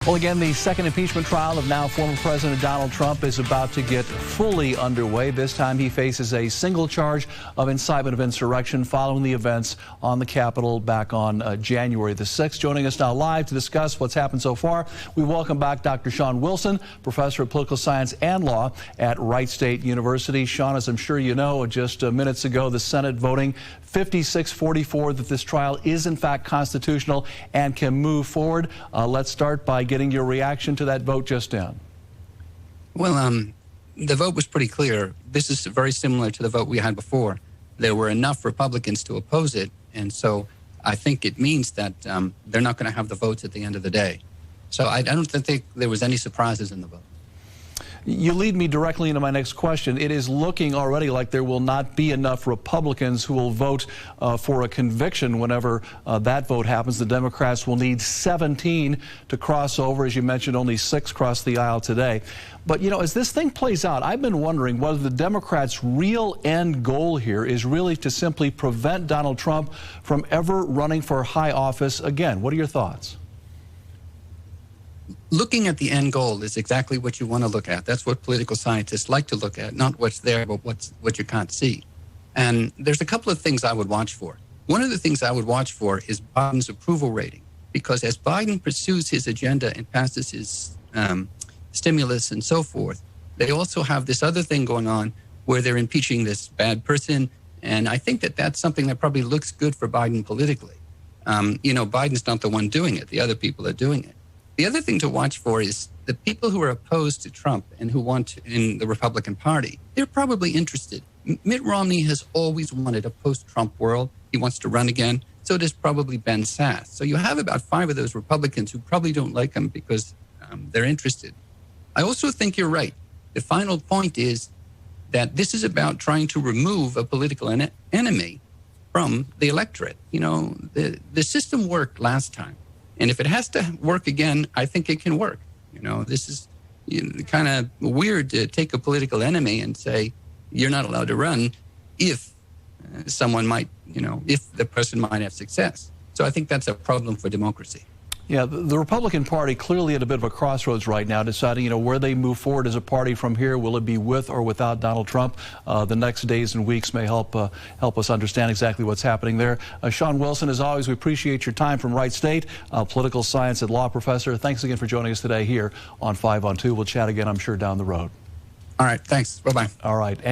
Well, again, the second impeachment trial of now former President Donald Trump is about to get fully underway. This time he faces a single charge of incitement of insurrection following the events on the Capitol back on January the 6th. Joining us now live to discuss what's happened so far, we welcome back Dr. Sean Wilson, professor of political science and law at Wright State University. Sean, as I'm sure you know, just minutes ago, the Senate voting 56-44 that this trial is in fact constitutional and can move forward. Let's start by getting your reaction to that vote just in. Well, the vote was pretty clear. This is very similar to the vote we had before. There were enough Republicans to oppose it, and so I think it means that they're not going to have the votes at the end of the day. So I don't think there was any surprises in the vote. You lead me directly into my next question. It is looking already like there will not be enough Republicans who will vote for a conviction whenever that vote happens. The Democrats will need 17 to cross over. As you mentioned, only 6 crossed the aisle today. But, you know, as this thing plays out, I've been wondering whether the Democrats' real end goal here is really to simply prevent Donald Trump from ever running for high office again. What are your thoughts? Looking at the end goal is exactly what you want to look at. That's what political scientists like to look at, not what's there, but what you can't see. And there's a couple of things I would watch for. One of the things I would watch for is Biden's approval rating, because as Biden pursues his agenda and passes his stimulus and so forth, they also have this other thing going on where they're impeaching this bad person. And I think that that's something that probably looks good for Biden politically. You know, Biden's not the one doing it. The other people are doing it. The other thing to watch for is the people who are opposed to Trump and who want to, in the Republican Party, they're probably interested. Mitt Romney has always wanted a post-Trump world. He wants to run again. So does probably Ben Sasse. So you have about 5 of those Republicans who probably don't like him because they're interested. I also think you're right. The final point is that this is about trying to remove a political enemy from the electorate. You know, the system worked last time. And if it has to work again, I think it can work. You know, this is kind of weird to take a political enemy and say, you're not allowed to run if someone might, you know, if the person might have success. So I think that's a problem for democracy. Yeah, the Republican Party clearly at a bit of a crossroads right now, deciding, you know, where they move forward as a party from here. Will it be with or without Donald Trump? The next days and weeks may help us understand exactly what's happening there. Sean Wilson, as always, we appreciate your time from Wright State, political science and law professor. Thanks again for joining us today here on 5 on 2. We'll chat again, I'm sure, down the road. All right, thanks. Bye-bye. All right.